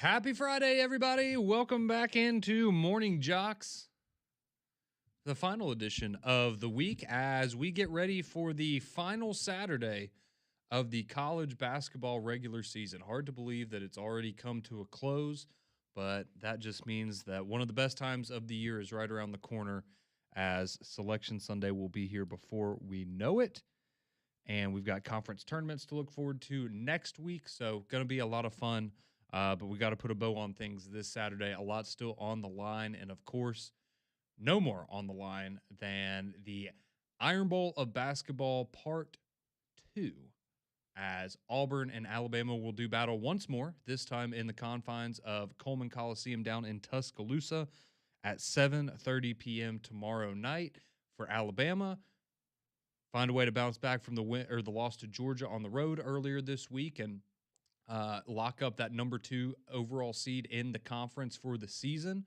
Happy Friday, everybody. Welcome back into Morning JOX, the final edition of the week as we get ready for the final Saturday of the college basketball regular season. Hard to believe that it's already come to a close, but that just means that one of the best times of the year is right around the corner as Selection Sunday will be here before we know it. And we've got conference tournaments to look forward to next week, so going to be a lot of fun. But we got to put a bow on things this Saturday. A lot still on the line. And, of course, no more on the line than the Iron Bowl of Basketball Part 2, as Auburn and Alabama will do battle once more, this time in the confines of Coleman Coliseum down in Tuscaloosa at 7:30 p.m. tomorrow night. For Alabama, find a way to bounce back from the win or the loss to Georgia on the road earlier this week and lock up that number 2 overall seed in the conference for the season.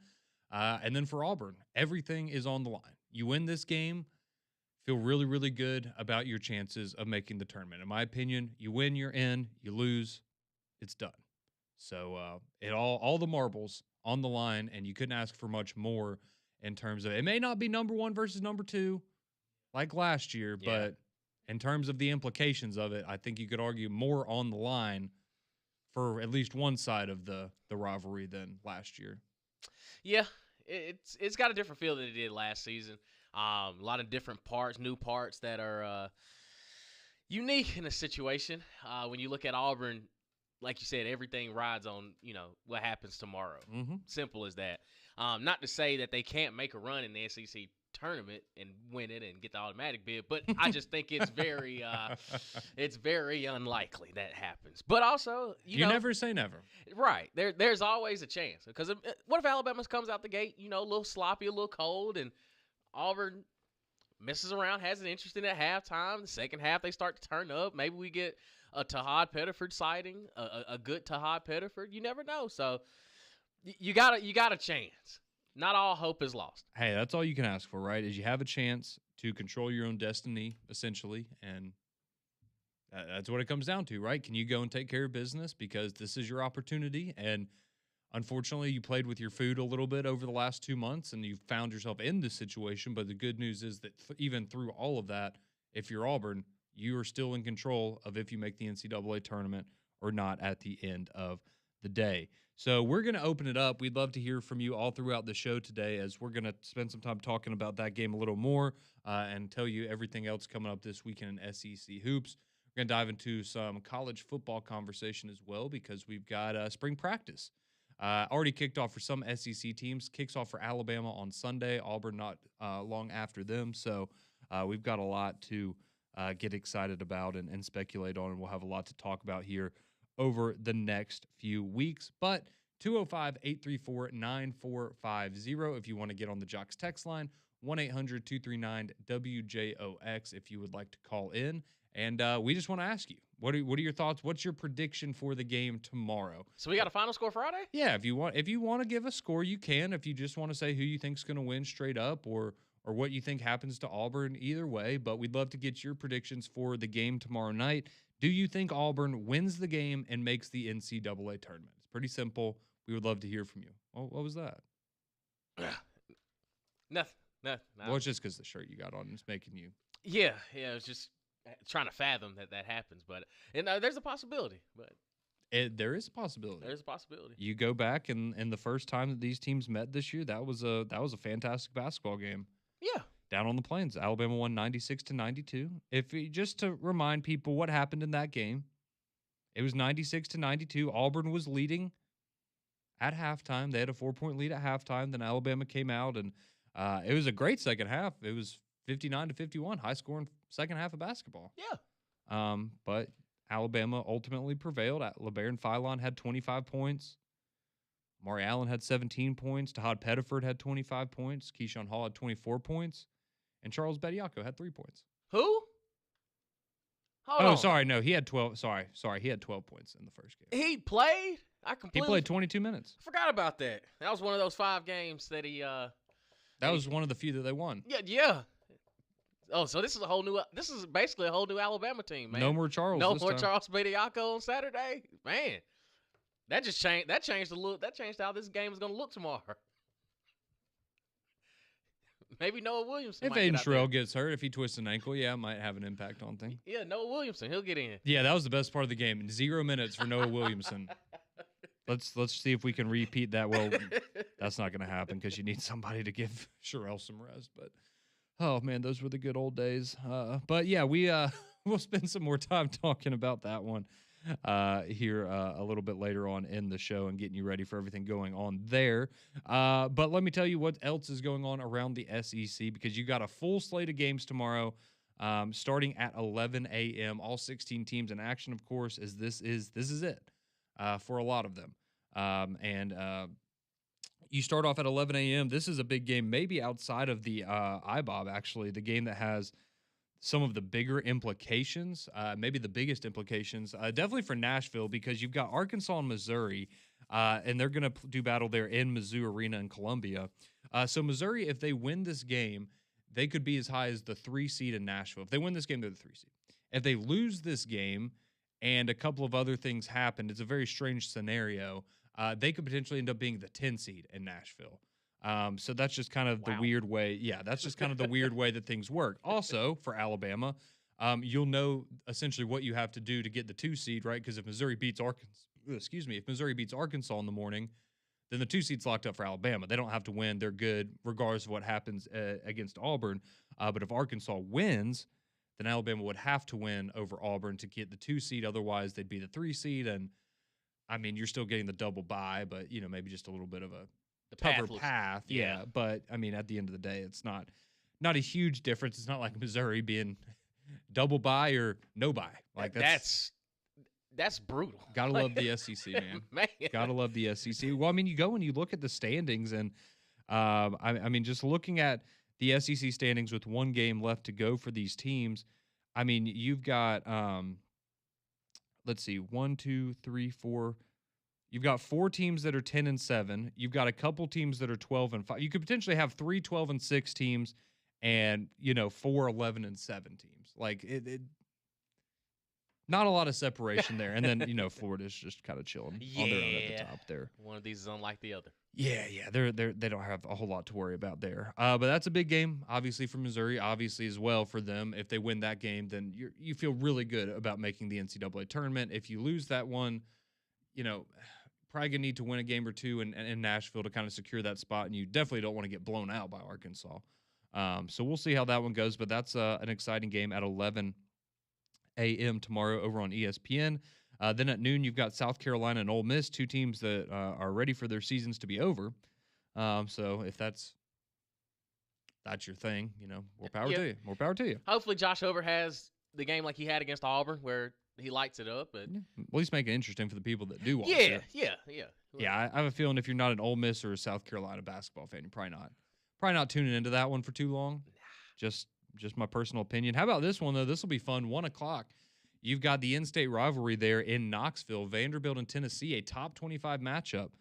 And then for Auburn, everything is on the line. You win this game, feel really, really good about your chances of making the tournament. In my opinion, you win, you're in. You lose, it's done. So all the marbles on the line, and you couldn't ask for much more in terms of it may not be number 1 versus number 2 like last year, but in terms of the implications of it, I think you could argue more on the line for at least one side of the rivalry than last year. Yeah, it's got a different feel than it did last season. A lot of different parts, new parts that are unique in a situation. When you look at Auburn, like you said, everything rides on, what happens tomorrow. Mm-hmm. Simple as that. Not to say that they can't make a run in the SEC tournament and win it and get the automatic bid, but I just think it's very unlikely that happens. But also, you know, never say never. Right. There's always a chance. Because what if Alabama comes out the gate, a little sloppy, a little cold, and Auburn messes around, has it interesting at halftime. The second half, they start to turn up. Maybe we get a Tahad Pettiford sighting, a good Tahad Pettiford. You never know. So you got a chance. Not all hope is lost. Hey, that's all you can ask for, right? Is you have a chance to control your own destiny, essentially, and that's what it comes down to, right? Can you go and take care of business because this is your opportunity? And unfortunately, you played with your food a little bit over the last 2 months, and you found yourself in this situation. But the good news is that even through all of that, if you're Auburn, you are still in control of if you make the NCAA tournament or not at the end of the day. So we're going to open it up. We'd love to hear from you all throughout the show today, as we're going to spend some time talking about that game a little more and tell you everything else coming up this weekend in SEC hoops. We're going to dive into some college football conversation as well, because we've got spring practice already kicked off for some SEC teams. Kicks off for Alabama on Sunday. Auburn not long after them. So we've got a lot to get excited about and speculate on, and we'll have a lot to talk about here over the next few weeks. But 205-834-9450 if you want to get on the JOX text line, 1-800-239-WJOX if you would like to call in. And we just want to ask you, what are your thoughts? What's your prediction for the game tomorrow? So we got a Final Score Friday? Yeah, if you want to give a score, you can. If you just want to say who you think's going to win straight up, or what you think happens to Auburn, either way. But we'd love to get your predictions for the game tomorrow night. Do you think Auburn wins the game and makes the NCAA tournament? It's pretty simple. We would love to hear from you. Oh, what was that? Nothing. Well, it's just because the shirt you got on is making you. Yeah. It was just trying to fathom that happens. But there's a possibility. But there is a possibility. There's a possibility. You go back and the first time that these teams met this year, that was a fantastic basketball game. Yeah. Down on the Plains, Alabama won 96-92. Just to remind people what happened in that game, it was 96-92. Auburn was leading at halftime. They had a 4-point lead at halftime. Then Alabama came out, and it was a great second half. It was 59-51, high-scoring second half of basketball. Yeah. But Alabama ultimately prevailed. LeBaron Philon had 25 points. Amari Allen had 17 points. Tahad Pettiford had 25 points. Keyshawn Hall had 24 points. And Charles Bediako had 3 points. Who? Hold on. Sorry. No, he had 12. Sorry. He had 12 points in the first game. He played? He played 22 minutes. I forgot about that. That was one of those 5 games that he that was one of the few that they won. Yeah. Oh, so this is basically a whole new Alabama team, man. No more Charles. No more Charles Bediako on Saturday? Man. That just changed. That changed the look. That changed how this game is going to look tomorrow. Maybe Noah Williamson If might get Aiden out there. Sherrill gets hurt, if he twists an ankle, yeah, it might have an impact on things. Yeah, Noah Williamson, he'll get in. Yeah, that was the best part of the game. 0 minutes for Noah Williamson. Let's see if we can repeat that. Well, that's not going to happen because you need somebody to give Sherrill some rest. But oh man, those were the good old days. But yeah, we'll spend some more time talking about that one here a little bit later on in the show and getting you ready for everything going on there. But let me tell you what else is going on around the SEC, because you got a full slate of games tomorrow, starting at 11 a.m. All 16 teams in action, of course, as this is it for a lot of them. And you start off at 11 a.m. This is a big game, maybe outside of the IBOB, actually, the game that has some of the bigger implications, maybe the biggest implications, definitely for Nashville, because you've got Arkansas and Missouri, and they're going to do battle there in Mizzou Arena in Columbia. So Missouri, if they win this game, they could be as high as the 3 seed in Nashville. If they win this game, they're the 3 seed. If they lose this game and a couple of other things happen, it's a very strange scenario. They could potentially end up being the 10 seed in Nashville. So that's just kind of the weird way. Yeah, that's just kind of the weird way that things work. Also, for Alabama, you'll know essentially what you have to do to get the 2 seed, right? Because if Missouri beats Arkansas in the morning, then the 2 seed's locked up for Alabama. They don't have to win; they're good regardless of what happens against Auburn. But if Arkansas wins, then Alabama would have to win over Auburn to get the 2 seed. Otherwise, they'd be the 3 seed. And I mean, you're still getting the double bye, but maybe just a little bit of a tougher path. Yeah. But I mean, at the end of the day, it's not a huge difference. It's not like Missouri being double bye or no bye. Like that's brutal. Gotta love the SEC, man. Gotta love the SEC. Well, I mean, you go and you look at the standings, and I mean, just looking at the SEC standings with one game left to go for these teams, I mean, you've got let's see, 1, 2, 3, 4. You've got 4 teams that are 10-7. You've got a couple teams that are 12-5. You could potentially have 3 12-6 teams, and 4 11-7 teams. Like it not a lot of separation there. And then Florida's just kind of chilling on their own at the top there. One of these is unlike the other. Yeah, they don't have a whole lot to worry about there. But that's a big game, obviously, for Missouri, obviously as well for them. If they win that game, then you feel really good about making the NCAA tournament. If you lose that one, probably gonna need to win a game or two in Nashville to kind of secure that spot, and you definitely don't want to get blown out by Arkansas. So we'll see how that one goes, but that's an exciting game at 11 a.m. tomorrow over on ESPN. Then at noon, you've got South Carolina and Ole Miss, 2 teams that are ready for their seasons to be over. So if that's your thing, more power to you. More power to you. Hopefully Josh Over has the game like he had against Auburn, where he lights it up, but at least make it interesting for the people that do watch it. Yeah. I have a feeling if you're not an Ole Miss or a South Carolina basketball fan, you're probably not tuning into that one for too long. Just my personal opinion. How about this one though? This will be fun. 1:00. You've got the in-state rivalry there in Knoxville, Vanderbilt and Tennessee, a top 25 matchup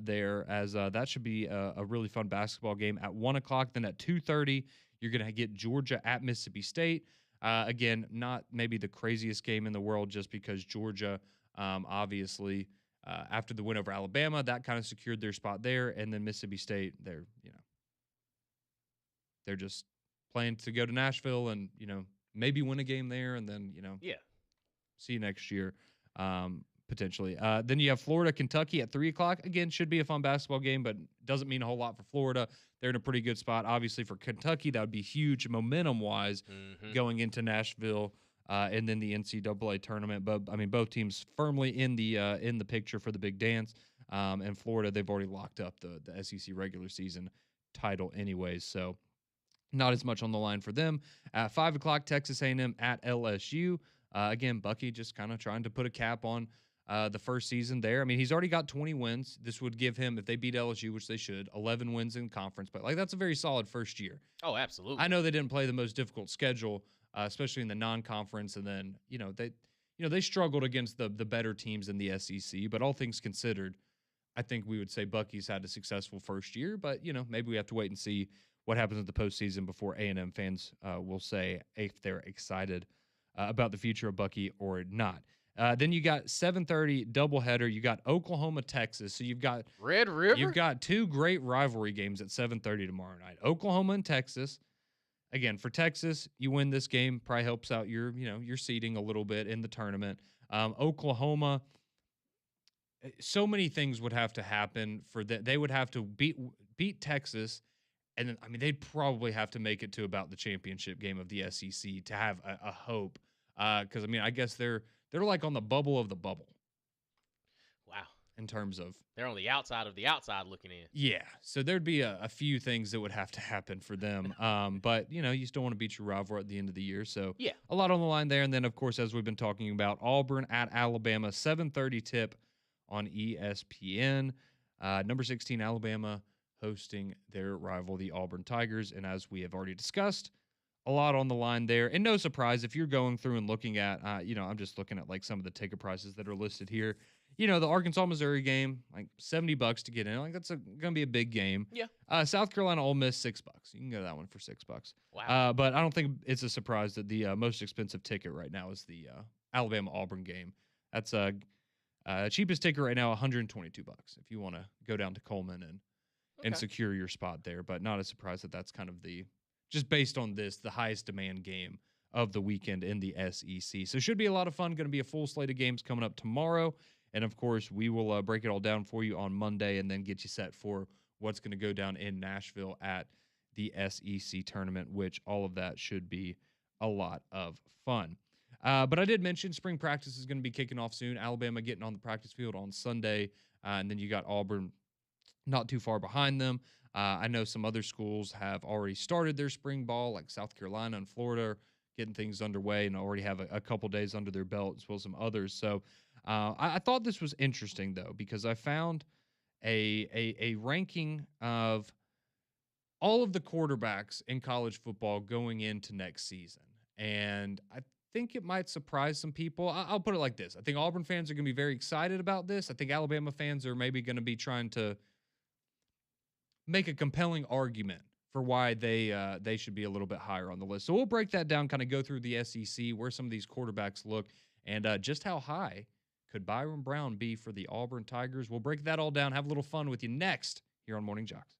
there. As that should be a really fun basketball game at 1:00. Then at 2:30, you're gonna get Georgia at Mississippi State. Again, not maybe the craziest game in the world, just because Georgia, obviously, after the win over Alabama, that kind of secured their spot there. And then Mississippi State, they're just playing to go to Nashville and, maybe win a game there. And then, see you next year, potentially. Then you have Florida, Kentucky at 3:00. Again, should be a fun basketball game, but doesn't mean a whole lot for Florida. They're in a pretty good spot. Obviously, for Kentucky, that would be huge momentum-wise going into Nashville and then the NCAA tournament. But I mean, both teams firmly in the picture for the big dance. And Florida, they've already locked up the SEC regular season title, anyways. So not as much on the line for them. At 5:00, Texas A&M at LSU. Again, Bucky just kind of trying to put a cap on the first season there. I mean, he's already got 20 wins. This would give him, if they beat LSU, which they should, 11 wins in conference. But that's a very solid first year. Oh, absolutely. I know they didn't play the most difficult schedule, especially in the non-conference, and then they struggled against the better teams in the SEC. But all things considered, I think we would say Bucky's had a successful first year. But maybe we have to wait and see what happens in the postseason before A&M fans will say if they're excited about the future of Bucky or not. Then you got 7:30 doubleheader. You got Oklahoma, Texas. So Red you've River? got two great rivalry games at 7:30 tomorrow night. Oklahoma and Texas. Again, for Texas, you win this game, probably helps out your seeding a little bit in the tournament. Oklahoma, so many things would have to happen for that. They would have to beat Texas, and then I mean they'd probably have to make it to about the championship game of the SEC to have a hope. Because I mean, I guess they're like on the bubble of the bubble Wow. in terms of. They're on the outside of the outside looking in. Yeah, so there'd be a few things that would have to happen for them. But you still want to beat your rival at the end of the year, so Yeah. a lot on the line there. And then, of course, as we've been talking about, Auburn at Alabama, 7:30 tip on ESPN. Number 16 Alabama hosting their rival, the Auburn Tigers, and as we have already discussed, a lot on the line there. And no surprise if you're going through and looking at, I'm just looking at like some of the ticket prices that are listed here. The Arkansas Missouri game, like $70 to get in. Like that's gonna be a big game. Yeah. South Carolina Ole Miss, $6. You can go to that one for $6. Wow. But I don't think it's a surprise that the most expensive ticket right now is the Alabama Auburn game. That's cheapest ticket right now, $122 if you want to go down to Coleman and secure your spot there. But not a surprise that that's kind of just based on the highest demand game of the weekend in the SEC. So it should be a lot of fun. Going to be a full slate of games coming up tomorrow. And, of course, we will break it all down for you on Monday and then get you set for what's going to go down in Nashville at the SEC tournament, which all of that should be a lot of fun. But I did mention spring practice is going to be kicking off soon. Alabama getting on the practice field on Sunday. And then you got Auburn not too far behind them. I know some other schools have already started their spring ball, like South Carolina and Florida, getting things underway and already have a couple days under their belt, as well as some others. So I thought this was interesting, though, because I found a ranking of all of the quarterbacks in college football going into next season. And I think it might surprise some people. I'll put it like this. I think Auburn fans are going to be very excited about this. I think Alabama fans are maybe going to be trying to make a compelling argument for why they should be a little bit higher on the list. So we'll break that down, kind of go through the SEC, where some of these quarterbacks look, and just how high could Byron Brown be for the Auburn Tigers. We'll break that all down, have a little fun with you next here on Morning JOX.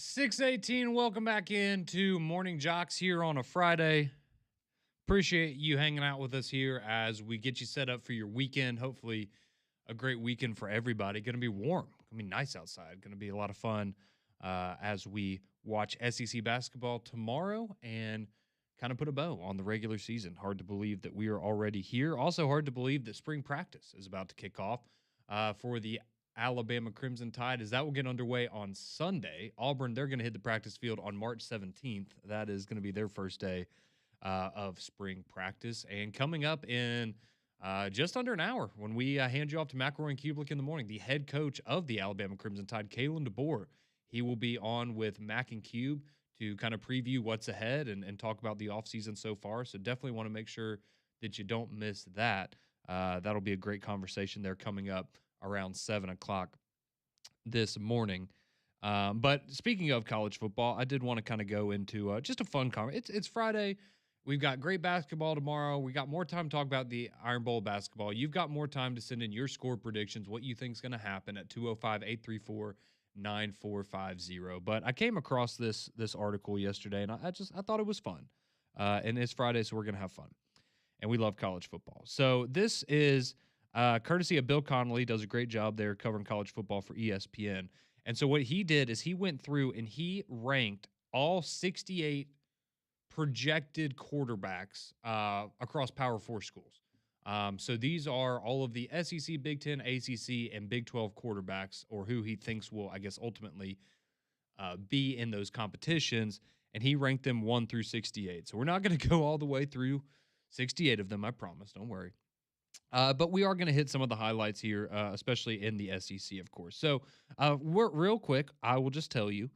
6:18. Welcome back into Morning Jocks here on a Friday. Appreciate you hanging out with us here as we get you set up for your weekend. Hopefully, a great weekend for everybody. Going to be warm. Going to be nice outside. Going to be a lot of fun as we watch SEC basketball tomorrow and kind of put a bow on the regular season. Hard to believe that we are already here. Also, hard to believe that spring practice is about to kick off for the Alabama Crimson Tide, as that will get underway on Sunday. Auburn, they're going to hit the practice field on March 17th. That is going to be their first day of spring practice. And coming up in just under an hour, when we hand you off to McElroy and Kublik in the morning, the head coach of the Alabama Crimson Tide, Kalen DeBoer, he will be on with Mac and Cube to kind of preview what's ahead and talk about the offseason so far. So definitely want to make sure that you don't miss that. That'll be a great conversation there coming up around 7 o'clock this morning. But speaking of college football, I did want to kind of go into just a fun conversation. It's Friday. We've got great basketball tomorrow. We got more time to talk about the Iron Bowl basketball. You've got more time to send in your score predictions, what you think is going to happen at 205-834-9450. But I came across this article yesterday, and I thought it was fun. And it's Friday, so we're going to have fun. And we love college football. So this is courtesy of Bill Connolly. Does a great job there covering college football for ESPN. And so what he did is he went through and he ranked all 68 projected quarterbacks across Power 4 schools. So these are all of the SEC, Big Ten, ACC, and Big 12 quarterbacks, or who he thinks will, I guess, ultimately be in those competitions. And he ranked them 1 through 68. So we're not going to go all the way through 68 of them, I promise. Don't worry. But we are going to hit some of the highlights here, especially in the SEC, of course. So real quick, I will just tell you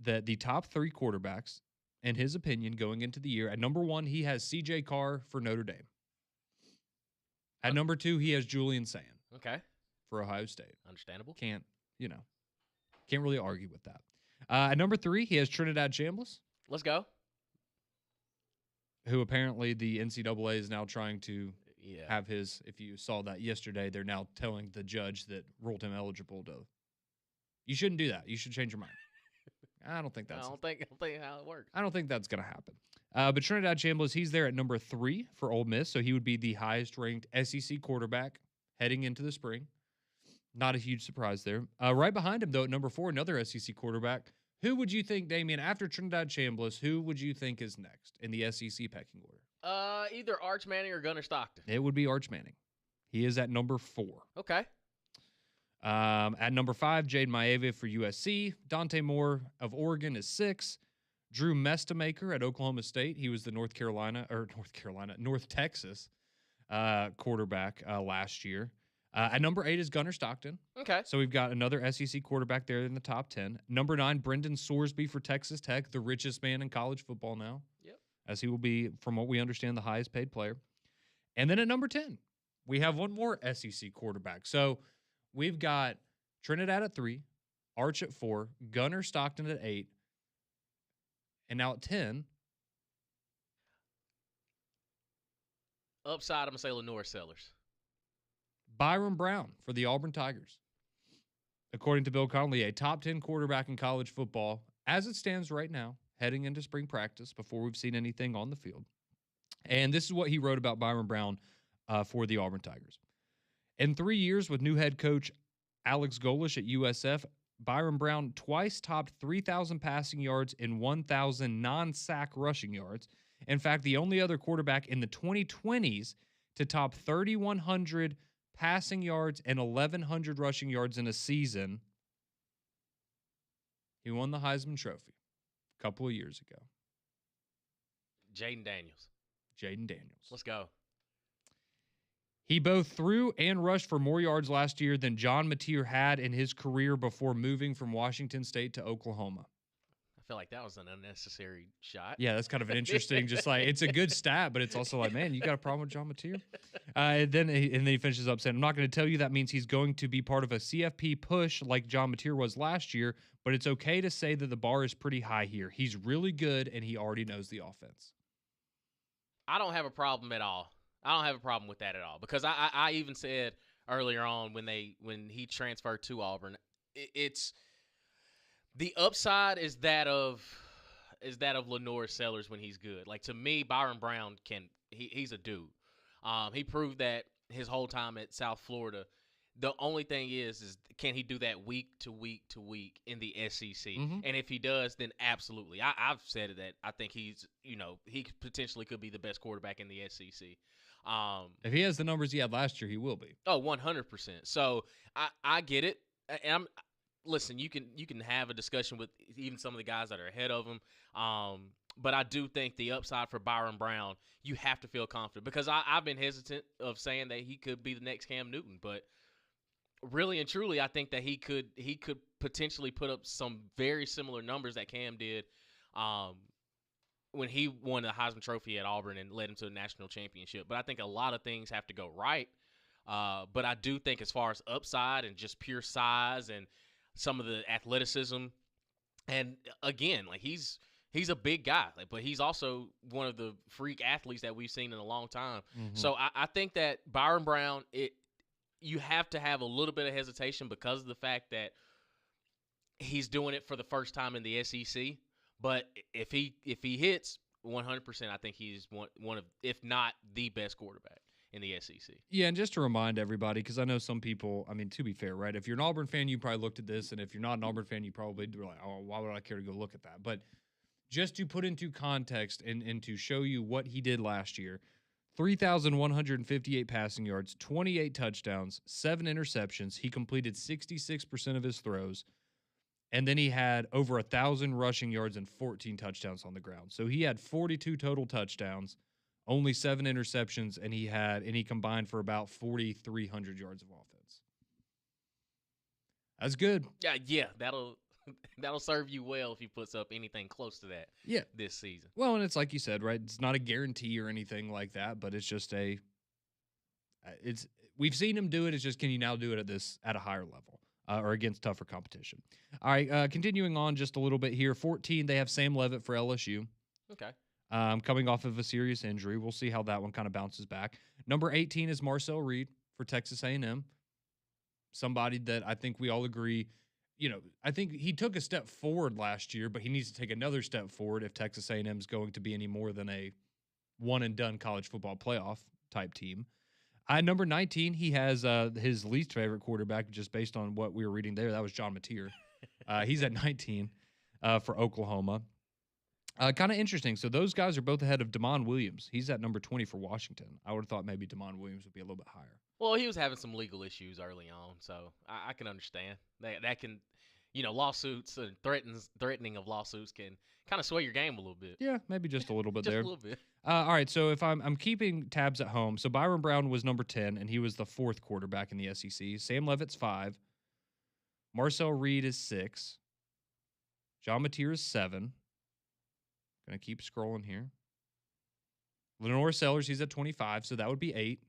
that the top 3 quarterbacks, in his opinion, going into the year, at number 1, he has C.J. Carr for Notre Dame. At number 2, he has Julian Sand. Okay. For Ohio State. Understandable. Can't really argue with that. At number 3, he has Trinidad Chambliss. Let's go. Who apparently the NCAA is now trying to have his, if you saw that yesterday, they're now telling the judge that ruled him eligible to. You shouldn't do that. You should change your mind. I don't think that's. I don't think how it works. I don't think that's going to happen. But Trinidad Chambliss, he's there at number 3 for Ole Miss, so he would be the highest ranked SEC quarterback heading into the spring. Not a huge surprise there. Right behind him, though, at number 4, another SEC quarterback. Who would you think, Damian, after Trinidad Chambliss, who would you think is next in the SEC pecking order? Either Arch Manning or Gunnar Stockton. It would be Arch Manning. He is at number 4. Okay. At number 5, Jade Maeva for USC. Dante Moore of Oregon is 6. Drew Mestamaker at Oklahoma State. He was the North Texas quarterback last year. At number 8 is Gunnar Stockton. Okay. So we've got another SEC quarterback there in the top 10. Number 9, Brendan Sorsby for Texas Tech, the richest man in college football now. Yep. As he will be, from what we understand, the highest paid player. And then at number 10, we have one more SEC quarterback. So we've got Trinidad at 3, Arch at 4, Gunnar Stockton at 8, and now at 10. Upside, I'm going to say Lenore Sellers. Byron Brown for the Auburn Tigers. According to Bill Connolly, a top 10 quarterback in college football as it stands right now, heading into spring practice before we've seen anything on the field. And this is what he wrote about Byron Brown for the Auburn Tigers. In 3 years with new head coach Alex Golish at USF, Byron Brown twice topped 3,000 passing yards and 1,000 non-sack rushing yards. In fact, the only other quarterback in the 2020s to top 3,100 passing yards and 1,100 rushing yards in a season. He won the Heisman Trophy a couple of years ago. Jaden Daniels. Let's go. He both threw and rushed for more yards last year than John Mateer had in his career before moving from Washington State to Oklahoma. I feel like that was an unnecessary shot. Yeah, that's kind of an interesting, just like, it's a good stat, but it's also like, man, you got a problem with John Mateer? And then he finishes up saying, I'm not going to tell you that means he's going to be part of a CFP push like John Mateer was last year, but it's okay to say that the bar is pretty high here. He's really good, and he already knows the offense. I don't have a problem at all. I don't have a problem with that at all, because I even said earlier on when he transferred to Auburn, it's The upside is that of Lenore Sellers when he's good. Like, to me, Byron Brown he's a dude. He proved that his whole time at South Florida. The only thing is can he do that week to week to week in the SEC? Mm-hmm. And if he does, then absolutely. I've said that I think he's, he potentially could be the best quarterback in the SEC. If he has the numbers he had last year, he will be. Oh, 100%. So I get it. And listen, you can have a discussion with even some of the guys that are ahead of him. But I do think the upside for Byron Brown, you have to feel confident, because I've been hesitant of saying that he could be the next Cam Newton, but really and truly, I think that he could potentially put up some very similar numbers that Cam did when he won the Heisman Trophy at Auburn and led him to a national championship. But I think a lot of things have to go right. But I do think, as far as upside and just pure size and some of the athleticism, and again, like, he's a big guy, but he's also one of the freak athletes that we've seen in a long time. Mm-hmm. So I think that Byron Brown, you have to have a little bit of hesitation because of the fact that he's doing it for the first time in the SEC. But if he hits 100%, I think he's one of, if not the best quarterback in the SEC. Yeah, and just to remind everybody, because I know some people, I mean, to be fair, right? If you're an Auburn fan, you probably looked at this, and if you're not an Auburn fan, you probably were like, oh, why would I care to go look at that? But just to put into context and to show you what he did last year, 3,158 passing yards, 28 touchdowns, 7 interceptions. He completed 66% of his throws. And then he had over 1,000 rushing yards and 14 touchdowns on the ground. So he had 42 total touchdowns, only 7 interceptions, and he combined for about 4,300 yards of offense. That's good. Yeah, that'll serve you well if he puts up anything close to that. Yeah, this season. Well, and it's like you said, right? It's not a guarantee or anything like that, but it's just we've seen him do it. It's just, can you now do it at a higher level or against tougher competition? All right, continuing on just a little bit here. 14, they have Sam Leavitt for LSU. Okay. Coming off of a serious injury. We'll see how that one kind of bounces back. Number 18 is Marcel Reed for Texas A&M. Somebody that I think we all agree, I think he took a step forward last year, but he needs to take another step forward if Texas A&M is going to be any more than a one-and-done college football playoff type team. Number 19, he has his least favorite quarterback, just based on what we were reading there. That was John Mateer. He's at 19 for Oklahoma. Kind of interesting. So those guys are both ahead of Damon Williams. He's at number 20 for Washington. I would have thought maybe Damon Williams would be a little bit higher. Well, he was having some legal issues early on, so I can understand. That can, lawsuits and threatening of lawsuits can kind of sway your game a little bit. Yeah, maybe just a little bit there. Just a little bit. All right, so if I'm keeping tabs at home, so Byron Brown was number 10, and he was the 4th quarterback in the SEC. Sam Leavitt's 5. Marcel Reed is 6. John Mateer is 7. Going to keep scrolling here. Lenore Sellers, he's at 25, so that would be 8.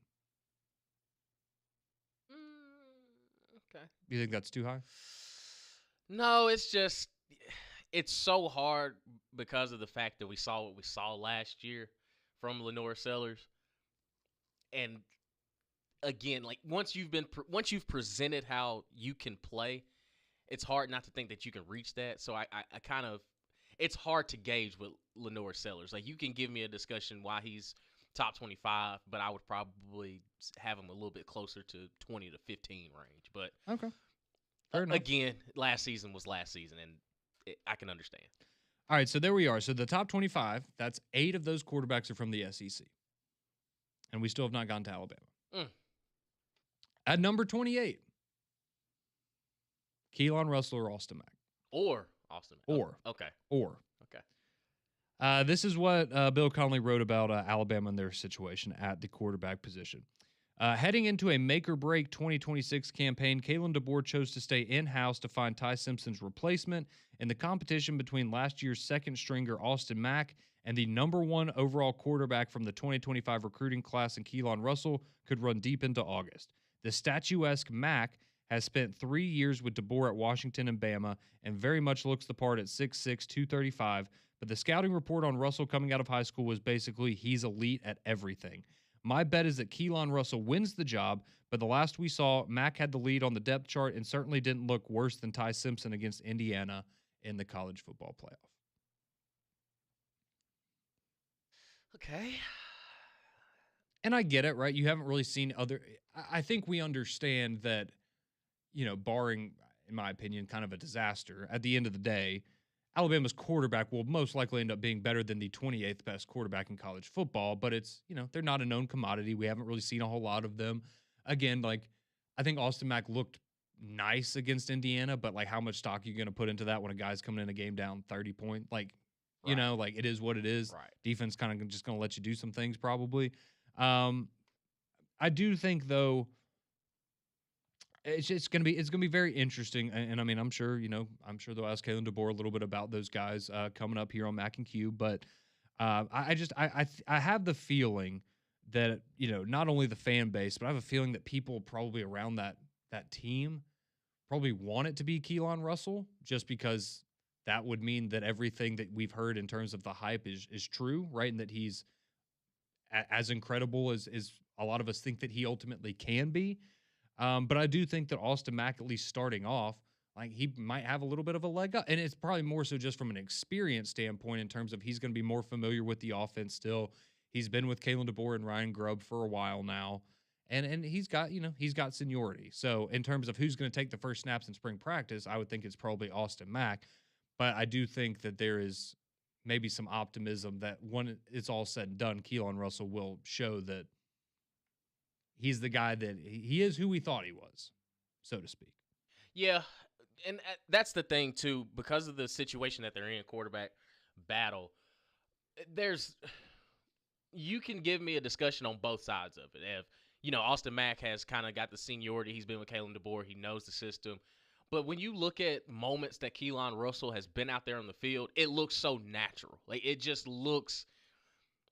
Okay. You think that's too high? No, it's just, it's so hard because of the fact that we saw what we saw last year from Lenore Sellers. And again, like, once you've presented how you can play, it's hard not to think that you can reach that. So I kind of, it's hard to gauge with Lenore Sellers. Like, you can give me a discussion why he's top 25, but I would probably have him a little bit closer to 20 to 15 range. But okay, fair enough. Again, last season was last season, and I can understand. All right, so there we are. So the top 25, that's 8 of those quarterbacks are from the SEC. And we still have not gone to Alabama. At number 28, Keelan Russell or Austin Mack. Or Austin Mack. Okay. This is what Bill Connolly wrote about Alabama and their situation at the quarterback position. Heading into a make-or-break 2026 campaign, Kalen DeBoer chose to stay in-house to find Ty Simpson's replacement, and the competition between last year's second-stringer Austin Mack and the number 1 overall quarterback from the 2025 recruiting class in Keelan Russell could run deep into August. The statuesque Mack has spent 3 years with DeBoer at Washington and Bama and very much looks the part at 6'6", 235, but the scouting report on Russell coming out of high school was basically he's elite at everything. My bet is that Keelan Russell wins the job, but the last we saw, Mack had the lead on the depth chart and certainly didn't look worse than Ty Simpson against Indiana in the college football playoff. Okay. And I get it, right? You haven't really seen other. I think we understand that, barring, in my opinion, kind of a disaster, at the end of the day, Alabama's quarterback will most likely end up being better than the 28th best quarterback in college football, but it's, they're not a known commodity. We haven't really seen a whole lot of them. Again, like, I think Austin Mack looked nice against Indiana, but like, how much stock are you going to put into that when a guy's coming in a game down 30 points? Like, Right. like it is what it is. Right. Defense kind of just going to let you do some things probably. I do think though it's gonna be very interesting, and I mean I'm sure they'll ask Kalen DeBoer a little bit about those guys coming up here on Mac and Q, but I have the feeling that not only the fan base, but I have a feeling that people probably around that team probably want it to be Keelan Russell, just because that would mean that everything that we've heard in terms of the hype is true, right, and that he's as incredible as a lot of us think that he ultimately can be. But I do think that Austin Mack, at least starting off, like he might have a little bit of a leg up. And it's probably more so just from an experience standpoint in terms of he's going to be more familiar with the offense still. He's been with Kalen DeBoer and Ryan Grubb for a while now. And he's got seniority. So in terms of who's going to take the first snaps in spring practice, I would think it's probably Austin Mack. But I do think that there is maybe some optimism that when it's all said and done, Keelan Russell will show that he's the guy that he is, who we thought he was, so to speak. Yeah, and that's the thing too, because of the situation that they're in, quarterback battle. You can give me a discussion on both sides of it. If Austin Mack has kind of got the seniority, he's been with Kalen DeBoer, he knows the system. But when you look at moments that Keelan Russell has been out there on the field, it looks so natural. Like it just looks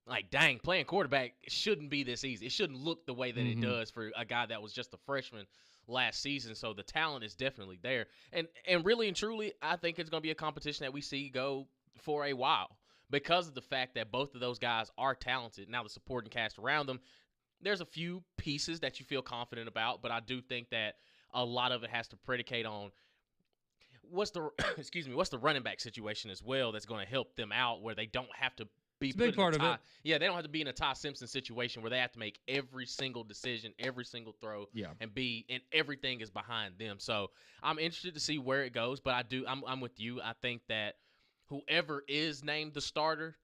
like, dang, playing quarterback shouldn't be this easy. It shouldn't look the way that it does for a guy that was just a freshman last season. So the talent is definitely there. And really and truly, I think it's going to be a competition that we see go for a while because of the fact that both of those guys are talented. Now the supporting cast around them, there's a few pieces that you feel confident about, but I do think that a lot of it has to predicate on what's the what's the running back situation as well that's going to help them out where they don't have to be it's a big part of it. Yeah, they don't have to be in a Ty Simpson situation where they have to make every single decision, every single throw, and everything is behind them. So I'm interested to see where it goes, but I'm with you. I think that whoever is named the starter,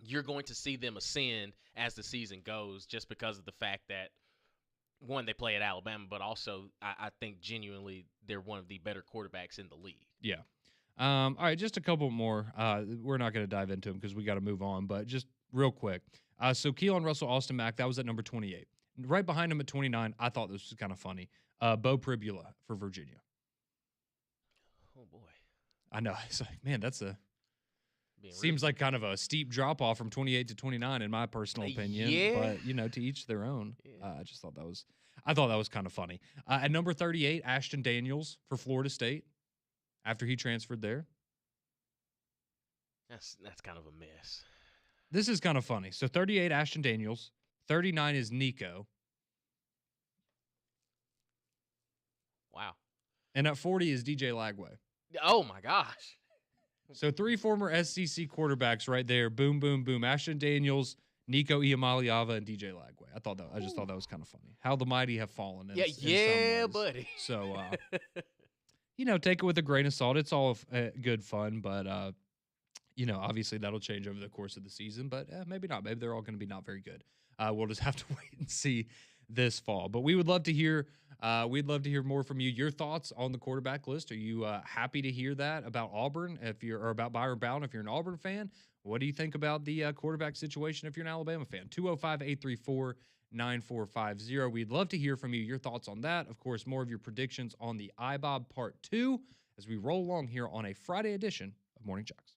you're going to see them ascend as the season goes, just because of the fact that one, they play at Alabama, but also I think genuinely they're one of the better quarterbacks in the league. Yeah. All right, just a couple more. We're not going to dive into them because we got to move on, but just real quick. So Keelan Russell, Austin Mack, that was at number 28. Right behind him at 29, I thought this was kind of funny. Bo Pribula for Virginia. Oh, boy. I know. It's like, man, seems like kind of a steep drop off from 28 to 29 in my personal opinion. Yeah. But, to each their own. Yeah. I thought that was kind of funny. At number 38, Ashton Daniels for Florida State. After he transferred there. That's kind of a mess. This is kind of funny. So 38, Ashton Daniels. 39 is Nico. Wow. And at 40 is DJ Lagway. Oh, my gosh. So 3 former SEC quarterbacks right there. Boom, boom, boom. Ashton Daniels, Nico Iamaleava, and DJ Lagway. I just thought that was kind of funny. How the mighty have fallen. In some ways. Buddy. So, take it with a grain of salt. It's all good fun, but, obviously that'll change over the course of the season, but maybe not. Maybe they're all going to be not very good. We'll just have to wait and see this fall. But we would love to hear more from you. Your thoughts on the quarterback list. Are you happy to hear that about Auburn or about Byron Bowden if you're an Auburn fan? What do you think about the quarterback situation if you're an Alabama fan? 205-834-9450. We'd love to hear from you, your thoughts on that. Of course, more of your predictions on the iBob Part 2 as we roll along here on a Friday edition of Morning JOX.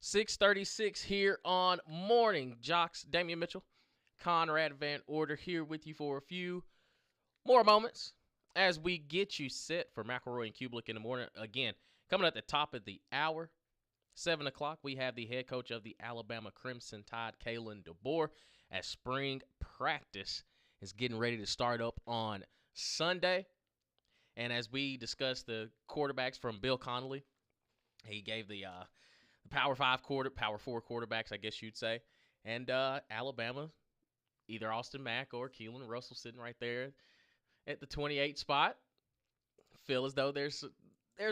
6:36 here on Morning JOX. Damian Mitchell, Conrad Van Order here with you for a few more moments as we get you set for McElroy and Kublik in the morning. Again, coming at the top of the hour, 7 o'clock, we have the head coach of the Alabama Crimson Tide, Kalen DeBoer, as spring practice is getting ready to start up on Sunday. And as we discuss the quarterbacks from Bill Connolly, he gave the Power 4 quarterbacks, I guess you'd say. And Alabama, either Austin Mack or Keelan Russell sitting right there at the 28 spot. Feel as though there's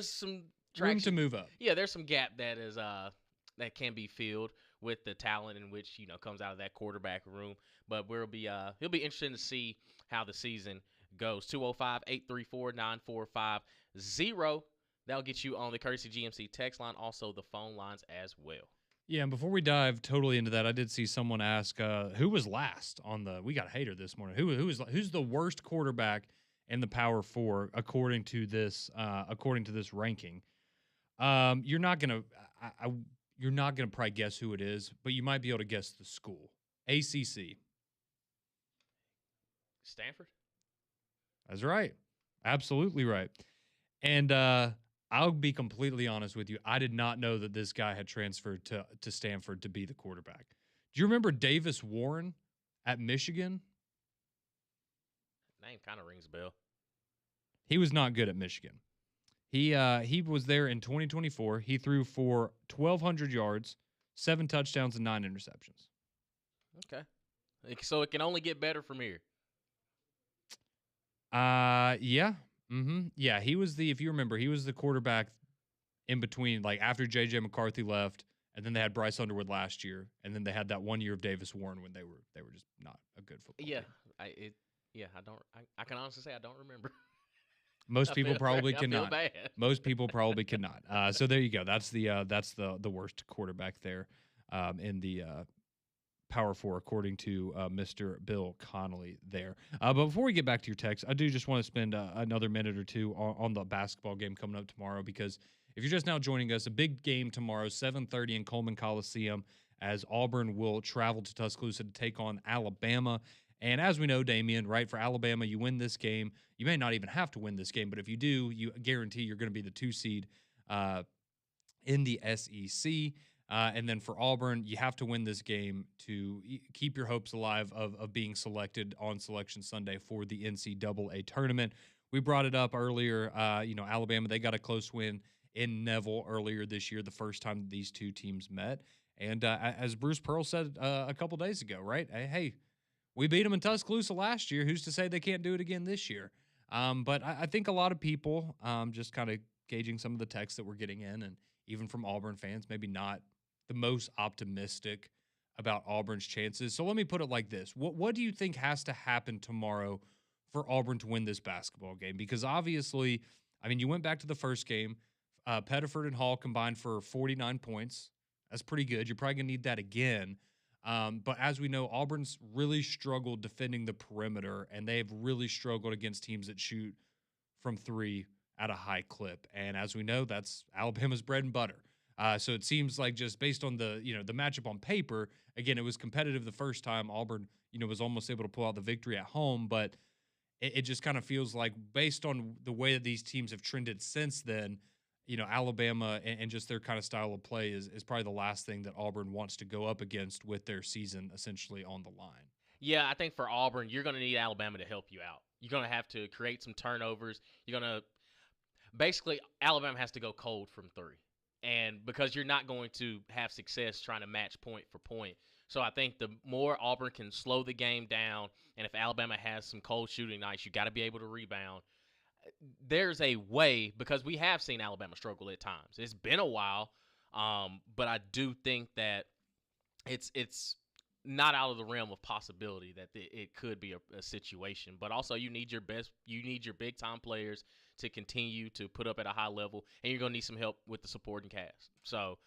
some traction. Room to move up. Yeah, there's some gap that is that can be filled with the talent in which comes out of that quarterback room. But it'll be interesting to see how the season goes. 205-834-9450. That'll get you on the Courtesy GMC text line, also the phone lines as well. Yeah, and before we dive totally into that, I did see someone ask who was last on the. We got a hater this morning. Who's the worst quarterback in the Power 4 according to this ranking? You're not gonna probably guess who it is, but you might be able to guess the school. ACC. Stanford. That's right. Absolutely right. And I'll be completely honest with you. I did not know that this guy had transferred to Stanford to be the quarterback. Do you remember Davis Warren at Michigan? Name kind of rings a bell. He was not good at Michigan. He was there in 2024. He threw for 1,200 yards, 7 touchdowns, and 9 interceptions. Okay. So it can only get better from here. Yeah. Mm-hmm. Yeah, if you remember, he was the quarterback in between, like after J.J. McCarthy left, and then they had Bryce Underwood last year, and then they had that 1 year of Davis Warren when they were just not a good football team. I can honestly say I don't remember. Most people probably cannot. Bad. Most people probably cannot. So there you go. That's the worst quarterback there in the Power 4, according to Mr. Bill Connolly there. But before we get back to your text, I do just want to spend another minute or two on the basketball game coming up tomorrow, because if you're just now joining us, a big game tomorrow, 7:30 in Coleman Coliseum, as Auburn will travel to Tuscaloosa to take on Alabama. And as we know, Damian, right, for Alabama, you win this game. You may not even have to win this game, but if you do, you guarantee you're going to be the 2 seed in the SEC. And then for Auburn, you have to win this game to keep your hopes alive of being selected on Selection Sunday for the NCAA tournament. We brought it up earlier. Alabama, they got a close win in Neville earlier this year, the first time that these two teams met. And as Bruce Pearl said a couple days ago, right? Hey, we beat them in Tuscaloosa last year. Who's to say they can't do it again this year? But I think a lot of people, just kind of gauging some of the texts that we're getting in, and even from Auburn fans, maybe not the most optimistic about Auburn's chances. So let me put it like this. What do you think has to happen tomorrow for Auburn to win this basketball game? Because obviously, I mean, you went back to the first game. Pettiford and Hall combined for 49 points. That's pretty good. You're probably going to need that again. But as we know, Auburn's really struggled defending the perimeter, and they've really struggled against teams that shoot from 3 at a high clip. And as we know, that's Alabama's bread and butter. So it seems like, just based on the matchup on paper, again, it was competitive the first time. Auburn, was almost able to pull out the victory at home, but it just kind of feels like, based on the way that these teams have trended since then, Alabama and just their kind of style of play is probably the last thing that Auburn wants to go up against with their season essentially on the line. Yeah, I think for Auburn, you're going to need Alabama to help you out. You're going to have to create some turnovers. Basically, Alabama has to go cold from 3. And because you're not going to have success trying to match point for point. So I think the more Auburn can slow the game down, and if Alabama has some cold shooting nights, you got to be able to rebound. There's a way, because we have seen Alabama struggle at times. It's been a while, but I do think that it's not out of the realm of possibility that it could be a situation. But also, you need your big time players to continue to put up at a high level, and you're going to need some help with the supporting cast. So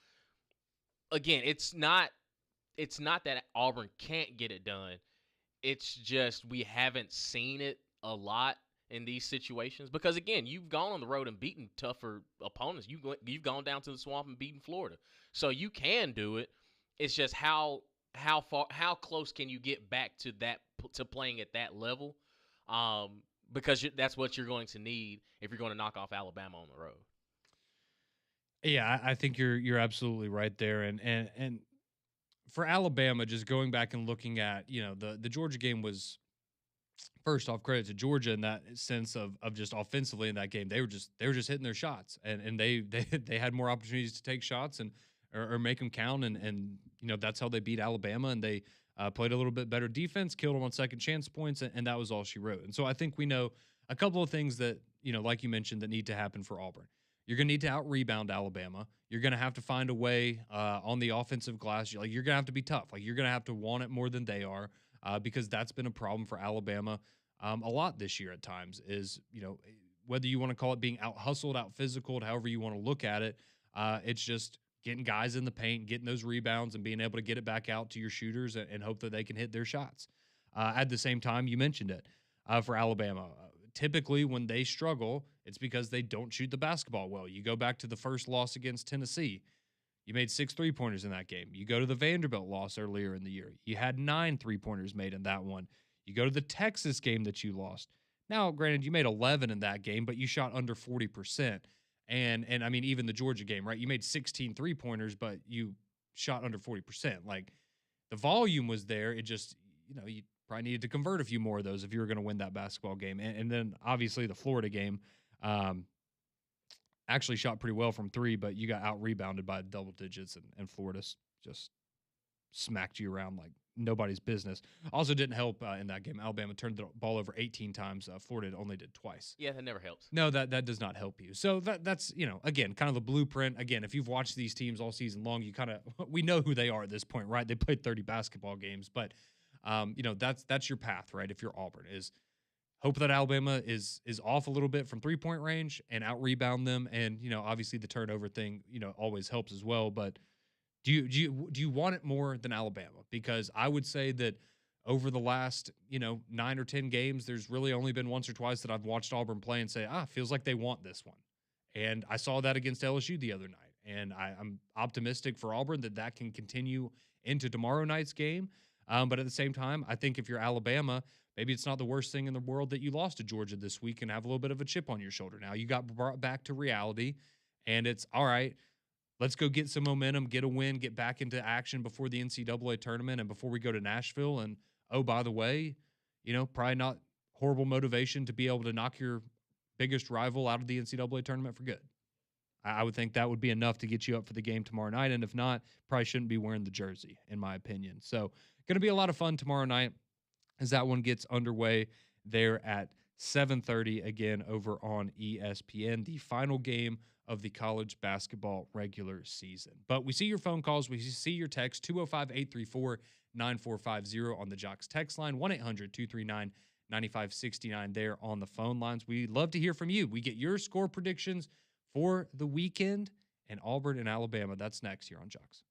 again, it's not that Auburn can't get it done. It's just we haven't seen it a lot in these situations, because again, you've gone on the road and beaten tougher opponents. You've gone down to the swamp and beaten Florida. So you can do it. It's just how close can you get back to that to playing at that level? Because that's what you're going to need if you're going to knock off Alabama on the road. Yeah, I think you're absolutely right there, and for Alabama, just going back and looking at the Georgia game was first off credit to Georgia in that sense of just offensively in that game they were just hitting their shots and they had more opportunities to take shots and or make them count and that's how they beat Alabama and they played a little bit better defense, killed them on second chance points, and that was all she wrote. And so I think we know a couple of things that like you mentioned that need to happen for Auburn. You're going to need to out rebound Alabama. You're going to have to find a way on the offensive glass. You're going to have to be tough. Like you're going to have to want it more than they are because that's been a problem for Alabama a lot this year at times. Is whether you want to call it being out hustled, out physical, however you want to look at it, it's just getting guys in the paint, getting those rebounds, and being able to get it back out to your shooters and hope that they can hit their shots. At the same time, you mentioned it for Alabama. Typically, when they struggle, it's because they don't shoot the basketball well. You go back to the first loss against Tennessee. You made 6 3-pointers in that game. You go to the Vanderbilt loss earlier in the year. You had 9 3-pointers made in that one. You go to the Texas game that you lost. Now, granted, you made 11 in that game, but you shot under 40%. And I mean, even the Georgia game, right? You made 16 3-pointers, but you shot under 40%. Like the volume was there. It just, you probably needed to convert a few more of those if you were going to win that basketball game. And then obviously the Florida game actually shot pretty well from 3, but you got out rebounded by double digits and Florida just smacked you around like nobody's business. Also didn't help in that game. Alabama turned the ball over 18 times. Florida only did twice. Yeah, that never helps. No, that does not help you. So that's again kind of the blueprint. Again, if you've watched these teams all season long, you kind of we know who they are at this point, right? They played 30 basketball games, but that's your path, right? If you're Auburn, is hope that Alabama is off a little bit from 3-point range and out rebound them, and obviously the turnover thing always helps as well, but. Do you want it more than Alabama? Because I would say that over the last 9 or 10 games, there's really only been once or twice that I've watched Auburn play and say, feels like they want this one. And I saw that against LSU the other night, and I'm optimistic for Auburn that can continue into tomorrow night's game. But at the same time, I think if you're Alabama, maybe it's not the worst thing in the world that you lost to Georgia this week and have a little bit of a chip on your shoulder. Now you got brought back to reality, and it's all right. Let's go get some momentum, get a win, get back into action before the NCAA tournament and before we go to Nashville. And, oh, by the way, probably not horrible motivation to be able to knock your biggest rival out of the NCAA tournament for good. I would think that would be enough to get you up for the game tomorrow night. And if not, probably shouldn't be wearing the jersey, in my opinion. So going to be a lot of fun tomorrow night as that one gets underway there at 7:30 again over on ESPN, the final game of the college basketball regular season. But we see your phone calls. We see your text, 205-834-9450 on the Jocks text line, 1-800-239-9569 there on the phone lines. We love to hear from you. We get your score predictions for the weekend and Auburn and Alabama. That's next here on Jocks.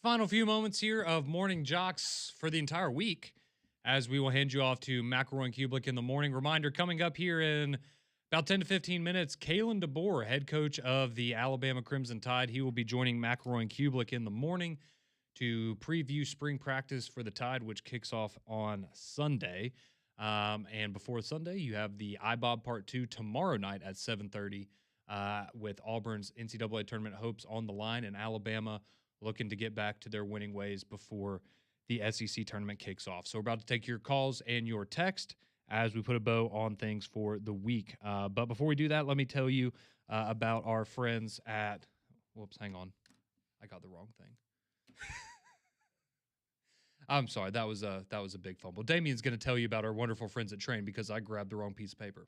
Final few moments here of Morning Jocks for the entire week as we will hand you off to McElroy and Kublik in the morning. Reminder, coming up here in about 10 to 15 minutes, Kalen DeBoer, head coach of the Alabama Crimson Tide. He will be joining McElroy and Kublik in the morning to preview spring practice for the Tide, which kicks off on Sunday. And before Sunday, you have the iBob Part 2 tomorrow night at 7:30 with Auburn's NCAA tournament hopes on the line, and Alabama looking to get back to their winning ways before the SEC tournament kicks off. So we're about to take your calls and your text as we put a bow on things for the week. But before we do that, let me tell you about our friends at – whoops, hang on. I got the wrong thing. I'm sorry. That was a big fumble. Damien's going to tell you about our wonderful friends at Train because I grabbed the wrong piece of paper.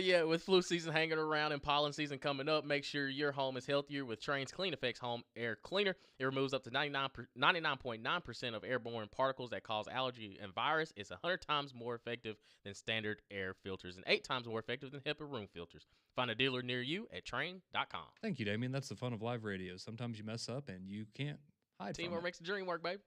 Yeah, with flu season hanging around and pollen season coming up, make sure your home is healthier with Train's Clean Effects Home Air Cleaner. It removes up to 99.9% of airborne particles that cause allergy and virus. It's 100 times more effective than standard air filters and 8 times more effective than HEPA room filters. Find a dealer near you at train.com. Thank you, Damien. That's the fun of live radio. Sometimes you mess up and you can't hide from it. Teamwork makes the dream work, babe.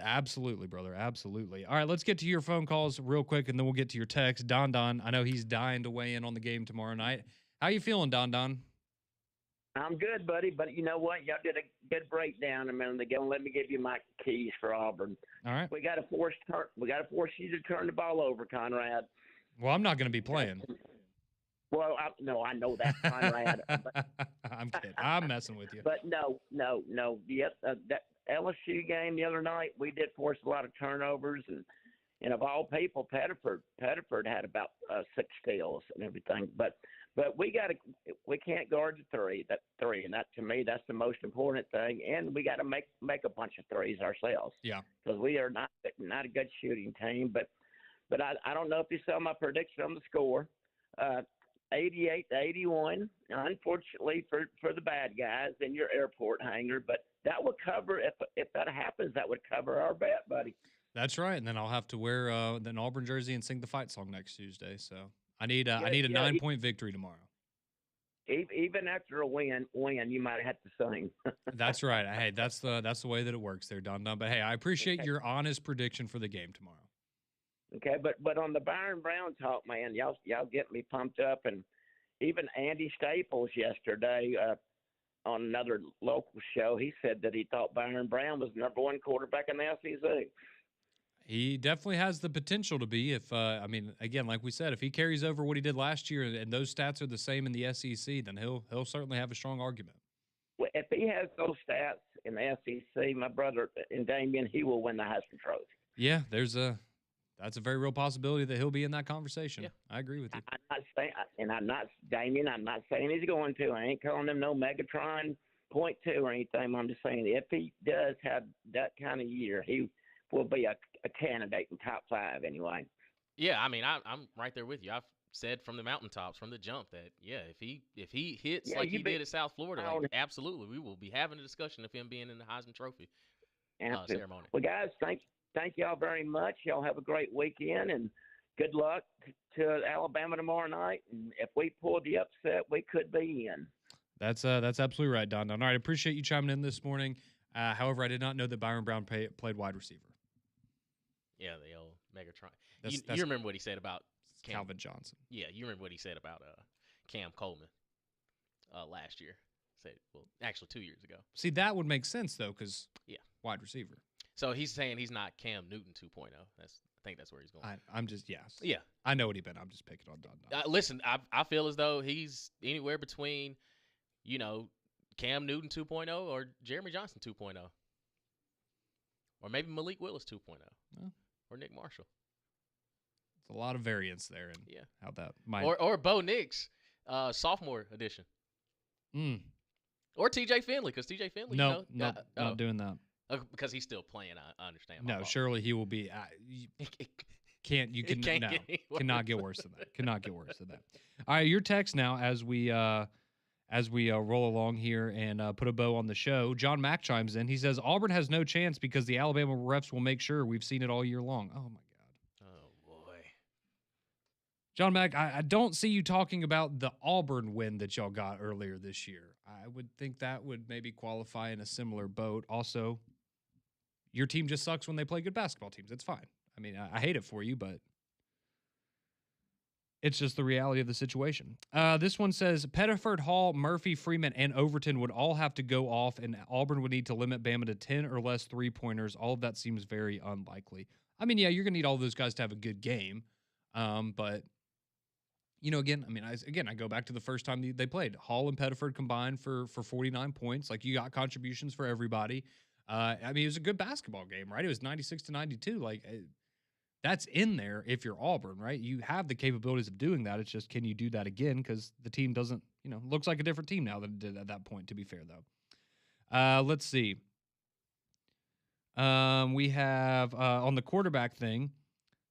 Absolutely, brother. Absolutely. All right, let's get to your phone calls real quick, and then we'll get to your text. Don, I know he's dying to weigh in on the game tomorrow night. How you feeling, Don? I'm good, buddy, but you know what? Y'all did a good breakdown a minute ago. Let me give you my keys for Auburn. All right. We got to force you to turn the ball over, Conrad. Well, I'm not going to be playing. Well, I know that, Conrad. But, I'm kidding. I'm messing with you. But no. Yes, that LSU game the other night, we did force a lot of turnovers, and of all people, Pettiford had about 6 steals and everything. But we can't guard the three, and that to me that's the most important thing. And we got to make a bunch of threes ourselves. Yeah, because we are not a good shooting team. But I don't know if you saw my prediction on the score. 88-81, unfortunately for the bad guys in your airport hangar, but that would cover if that happens. That would cover our bet, buddy. That's right. And then I'll have to wear an Auburn jersey and sing the fight song next Tuesday. So I need a 9-point victory tomorrow. Even after a win, you might have to sing. That's right. Hey, that's the way that it works there, Don. But hey, I appreciate your honest prediction for the game tomorrow. Okay, but on the Byron Brown talk, man, y'all get me pumped up, and even Andy Staples yesterday on another local show, he said that he thought Byron Brown was the #1 quarterback in the SEC. He definitely has the potential to be. If again, like we said, if he carries over what he did last year and those stats are the same in the SEC, then he'll certainly have a strong argument. Well, if he has those stats in the SEC, my brother and Damien, he will win the Heisman Trophy. Yeah, that's a very real possibility that he'll be in that conversation. Yeah. I agree with you. I'm not saying he's going to. I ain't calling him no Megatron .2 or anything. I'm just saying if he does have that kind of year, he will be a candidate in top 5 anyway. Yeah, I mean, I'm right there with you. I've said from the mountaintops, from the jump, that if he hits like he did at South Florida, absolutely, we will be having a discussion of him being in the Heisman Trophy ceremony. Well, guys, thank y'all very much. Y'all have a great weekend, and good luck to Alabama tomorrow night. And if we pull the upset, we could be in. That's absolutely right, Don. All right, I appreciate you chiming in this morning. However, I did not know that Byron Brown played wide receiver. Yeah, the old Megatron. You remember what he said about Calvin Johnson? Yeah, you remember what he said about Cam Coleman last year. Actually 2 years ago. See, that would make sense though, because wide receiver. So he's saying he's not Cam Newton 2.0. I think that's where he's going. I'm just yes. Yeah. I know what he meant. I'm just picking on Don. Listen, I feel as though he's anywhere between, Cam Newton 2.0 or Jeremy Johnson 2.0. Or maybe Malik Willis 2.0. Well, or Nick Marshall. It's a lot of variance there and how that might or Bo Nix, sophomore edition. Or TJ Finley, because TJ Finley not doing that. Because he's still playing, I understand. No, surely he will be. Cannot get worse than that. Cannot get worse than that. All right, your text now as we roll along here and put a bow on the show. John Mack chimes in. He says Auburn has no chance because the Alabama refs will make sure we've seen it all year long. Oh my God. Oh boy. John Mack, I don't see you talking about the Auburn win that y'all got earlier this year. I would think that would maybe qualify in a similar boat. Also, your team just sucks when they play good basketball teams. It's fine. I mean, I hate it for you, but it's just the reality of the situation. This one says Pettiford, Hall, Murphy, Freeman, and Overton would all have to go off, and Auburn would need to limit Bama to 10 or less three-pointers. All of that seems very unlikely. I mean, yeah, you're going to need all those guys to have a good game. But, you know, again, I mean, I go back to the first time they played. Hall and Pettiford combined for 49 points. Like, you got contributions for everybody. I mean, it was a good basketball game, right? It was 96-92. Like, that's in there if you're Auburn, right? You have the capabilities of doing that. It's just, can you do that again? Because the team doesn't, looks like a different team now than it did at that point, to be fair, though. Let's see. We have on the quarterback thing,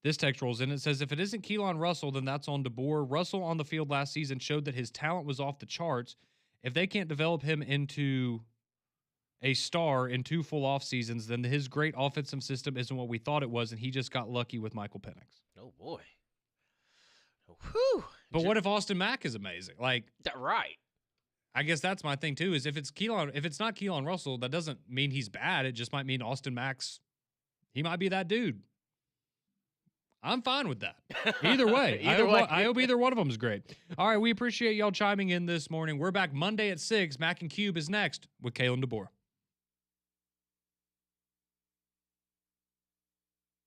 this text rolls in. It says, if it isn't Keelan Russell, then that's on DeBoer. Russell on the field last season showed that his talent was off the charts. If they can't develop him into a star in 2 full off seasons, then his great offensive system isn't what we thought it was, and he just got lucky with Michael Penix. Oh, boy. Whew. But what if Austin Mack is amazing? Like, right. I guess that's my thing, too, is if it's not Keelan Russell, that doesn't mean he's bad. It just might mean Austin Mack's, he might be that dude. I'm fine with that. Either way. I hope either one of them is great. All right, we appreciate y'all chiming in this morning. We're back Monday at 6. Mac and Cube is next with Kalen DeBoer.